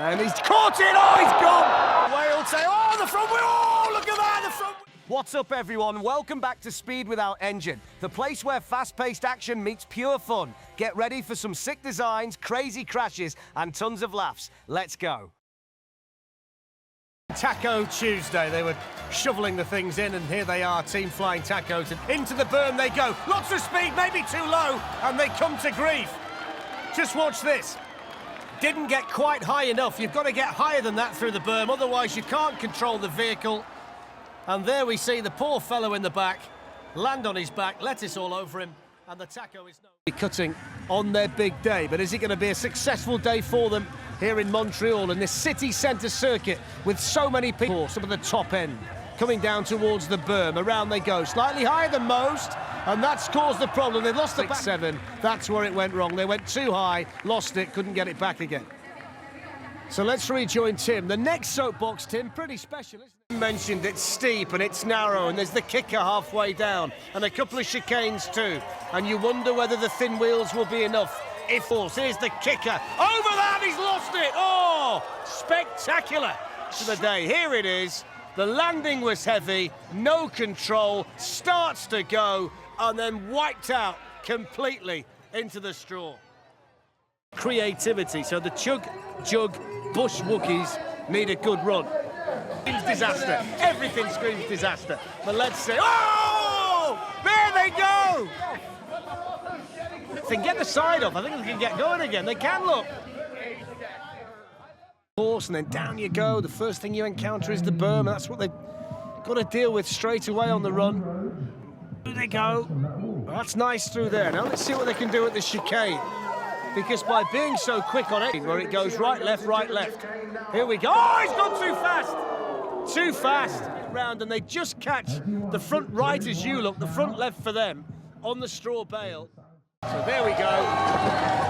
And he's caught it! Oh, he's gone! Whale tail! Oh, the front wheel! Oh, look at that, the front. What's up, everyone? Welcome back to Speed Without Engine, the place where fast-paced action meets pure fun. Get ready for some sick designs, crazy crashes, and tons of laughs. Let's go. Taco Tuesday. They were shoveling the things in, and here they are, Team Flying Tacos. And into the berm they go. Lots of speed, maybe too low, and they come to grief. Just watch this. Didn't get quite high enough. You've got to get higher than that through the berm, otherwise you can't control the vehicle. And there we see the poor fellow in the back land on his back, lettuce all over him, and the taco is cutting on their big day. But is it going to be a successful day for them here in Montreal in this city centre circuit with so many people? Some of the top end coming down towards the berm. Around they go, slightly higher than most, and that's caused the problem. They've lost the back 7. That's where it went wrong. They went too high, lost it, couldn't get it back again. So let's rejoin Tim. The next soapbox, Tim, pretty special, isn't it? You mentioned it's steep and it's narrow, and there's the kicker halfway down, and a couple of chicanes too. And you wonder whether the thin wheels will be enough. If falls, here's the kicker. Over that, he's lost it. Oh, spectacular to the day. Here it is. The landing was heavy, no control, starts to go, and then wiped out completely into the straw. Creativity. So the CHUG BUSHWOOKIES need a good run. Screams disaster. Everything screams disaster. But let's see. Oh! There they go! If they can get the side off, I think they can get going again. They can, look. Course, and then down you go. The first thing you encounter is the berm, and that's what they've got to deal with straight away on the run. There they go. Well, that's nice through there. Now let's see what they can do at the chicane. Because by being so quick on it, where it goes right, left, here we go. Oh, he's gone too fast! Too fast round, and they just catch the front right as you look, the front left for them, on the straw bale. So there we go,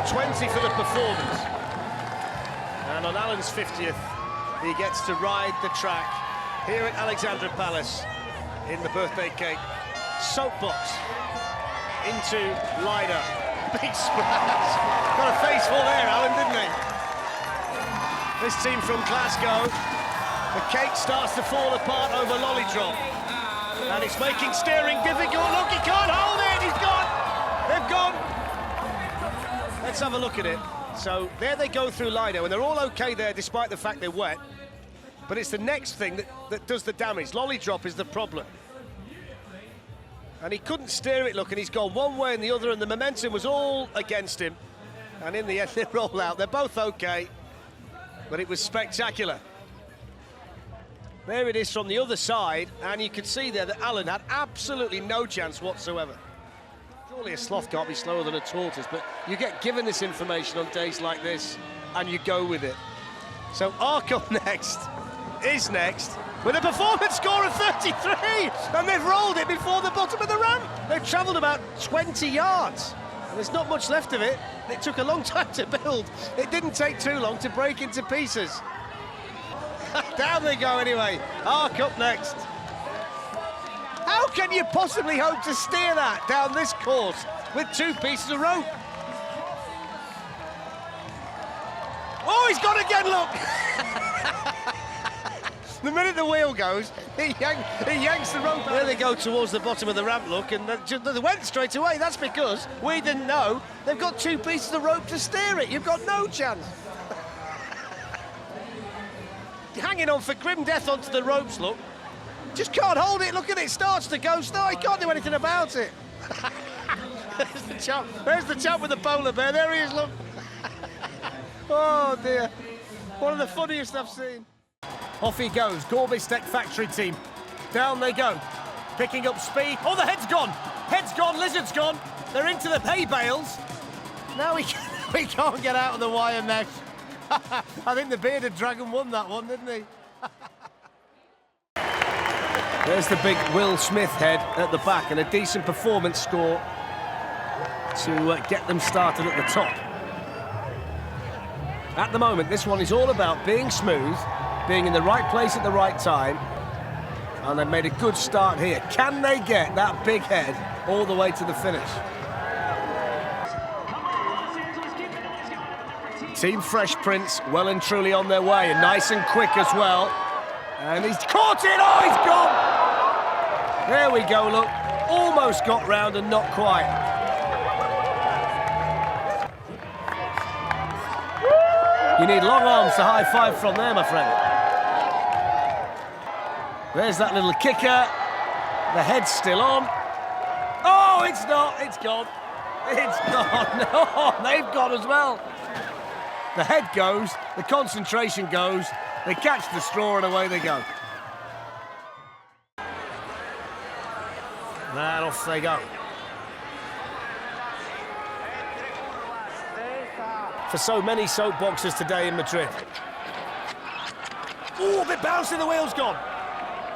20 for the performance. And on Alan's 50th, he gets to ride the track here at Alexandra Palace in the birthday cake. Soapbox into Lido. Big splash. Got a face full there, Alan, didn't he? This team from Glasgow, the cake starts to fall apart over lolly drop. And it's making steering difficult. Look, he can't hold it. He's gone. They've gone. Let's have a look at it. So there they go through Lido, and they're all okay there despite the fact they're wet. But it's the next thing that does the damage. Lolly drop is the problem. And he couldn't steer it, look, and he's gone one way and the other, and the momentum was all against him. And in the end, they roll out. They're both okay, but it was spectacular. There it is from the other side, and you can see there that Alan had absolutely no chance whatsoever. Surely a sloth can't be slower than a tortoise, but you get given this information on days like this, and you go with it. So Arkham is next, with a performance score of 33, and they've rolled it before the bottom of the ramp. They've travelled about 20 yards, and there's not much left of it. It took a long time to build. It didn't take too long to break into pieces. Down they go anyway. Ark up next. How can you possibly hope to steer that down this course with 2 pieces of rope? Oh, he's gone again, look! The minute the wheel goes, he yanks the rope. There they go towards the bottom of the ramp, look, and they went straight away. That's because we didn't know. They've got 2 pieces of rope to steer it. You've got no chance. Hanging on for grim death onto the ropes, look. Just can't hold it. Look at it, starts to go. He can't do anything about it. There's the chap. There's the chap with the polar bear. There he is, look. Oh, dear. One of the funniest I've seen. Off he goes, BORTISTEK factory team. Down they go, picking up speed. Oh, the head's gone. Head's gone, lizard's gone. They're into the hay bales. Now we can't get out of the wire mesh. I think the bearded dragon won that one, didn't he? There's the big Will Smith head at the back, and a decent performance score to get them started at the top. At the moment, this one is all about being smooth, being in the right place at the right time, and they've made a good start here. Can they get that big head all the way to the finish? Team Fresh Prince well and truly on their way, and nice and quick as well. And he's caught it! Oh, he's gone! There we go, look. Almost got round and not quite. You need long arms to high-five from there, my friend. There's that little kicker. The head's still on. Oh, it's not. It's gone. It's gone. No, they've gone as well. The head goes, the concentration goes, they catch the straw and away they go. And off they go. For so many soapboxers today in Madrid. Oh, a bit bouncy, the wheel's gone.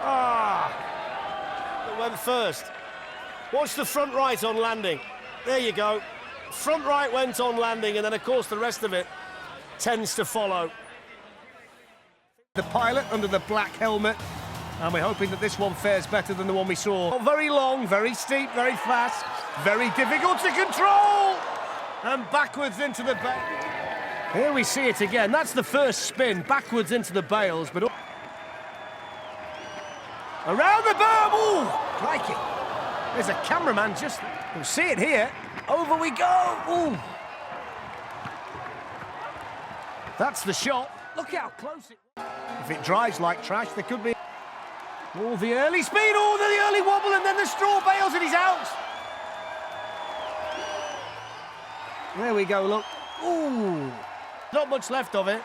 Ah, it went first. Watch the front right on landing. There you go. Front right went on landing, and then, of course, the rest of it tends to follow. The pilot under the black helmet, and we're hoping that this one fares better than the one we saw. Very long, very steep, very fast, very difficult to control, and backwards into the bale. Here we see it again. That's the first spin, backwards into the bales, but around the berm. Ooh, crikey. There's a cameraman just, we'll see it here. Over we go. Ooh. That's the shot. Look how close it was. If it drives like trash, there could be... Oh, the early speed, oh, the early wobble, and then the straw bales, and he's out. There we go, look. Ooh. Not much left of it.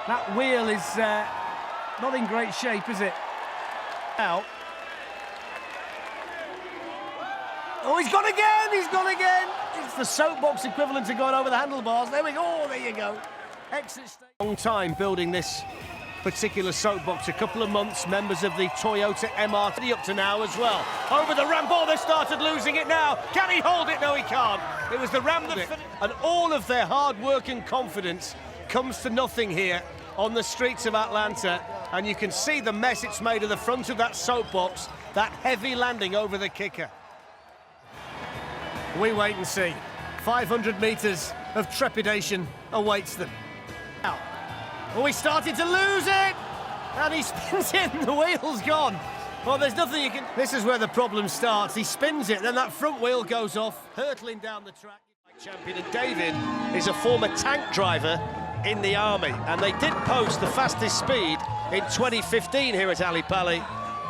That wheel is not in great shape, is it? Out. Oh, he's gone again, he's gone again. It's the soapbox equivalent to going over the handlebars. There we go, oh, there you go. Exit stage. Long time building this particular soapbox, a couple of months, members of the Toyota MRT up to now as well. Over the ramp, oh, they started losing it now. Can he hold it? No, he can't. It was the ramp that finished. And all of their hard work and confidence comes to nothing here on the streets of Atlanta. And you can see the mess it's made of the front of that soapbox, that heavy landing over the kicker. We wait and see. 500 metres of trepidation awaits them. Now, oh, he started to lose it, and he spins it, and the wheel's gone. Well, there's nothing you can... This is where the problem starts. He spins it, then that front wheel goes off, hurtling down the track. Champion, and David is a former tank driver in the army, and they did post the fastest speed in 2015 here at Ali Pali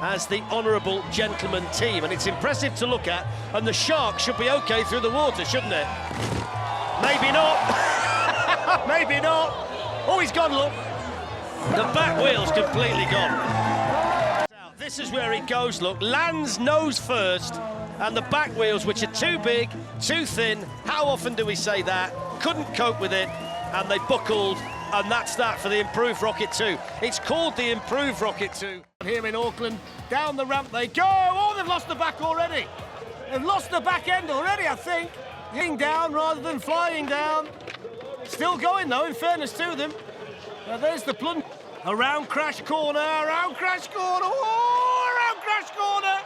as the Honourable Gentleman team, and it's impressive to look at, and the shark should be okay through the water, shouldn't it? Maybe not. Maybe not. Oh, he's gone, look. The back wheel's completely gone. This is where it goes, look. Lands nose first, and the back wheels, which are too big, too thin. How often do we say that? Couldn't cope with it, and they buckled, and that's that for the improved Rocket 2. It's called the improved Rocket 2. Here in Auckland, down the ramp they go. Oh, they've lost the back already. They've lost the back end already, I think. Getting down rather than flying down. Still going, though, in fairness to them. There's the plunge. Around crash corner, around crash corner. Oh, around crash corner.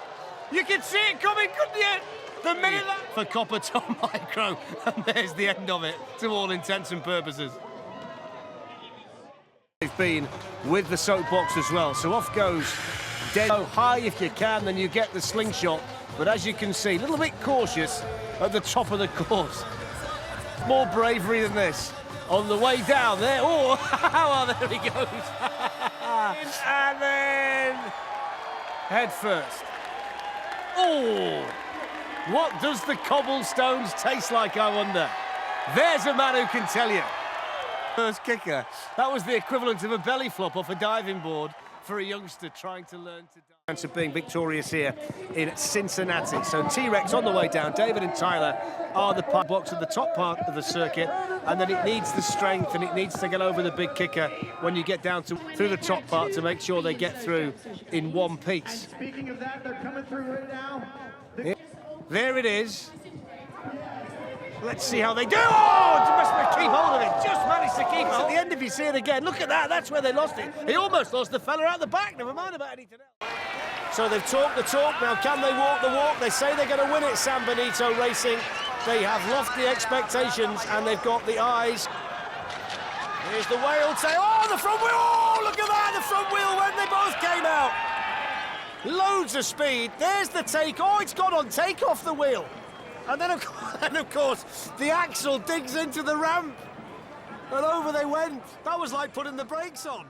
You could see it coming, couldn't you? The minute that... For Copper Tom Micro. And there's the end of it, to all intents and purposes. They've been with the soapbox as well, so off goes dead high if you can, then you get the slingshot. But as you can see, a little bit cautious at the top of the course. More bravery than this. On the way down there, oh, there he goes. And then head first. Oh, what does the cobblestones taste like, I wonder? There's a man who can tell you. First kicker. That was the equivalent of a belly flop off a diving board for a youngster trying to learn to dive. Chance of being victorious here in Cincinnati. So T-Rex on the way down. David and Tyler are the box at the top part of the circuit, and then it needs the strength and it needs to get over the big kicker when you get down to through the top part to make sure they get through in one piece. And speaking of that, they're coming through right now. There it is. Let's see how they do. Oh, just keep hold of it. Just managed to keep it. At the end, if you see it again, look at that. That's where they lost it. He almost lost the fella out the back. Never mind about anything else. So they've talked the talk. Now, can they walk the walk? They say they're going to win it, San Benito Racing. They have lofty expectations, and they've got the eyes. Here's the whale tail. Oh, the front wheel! Oh, look at that! The front wheel when they both came out. Loads of speed. There's the take. Oh, it's gone on takeoff, the wheel. And then, of course, the axle digs into the ramp. And over they went. That was like putting the brakes on.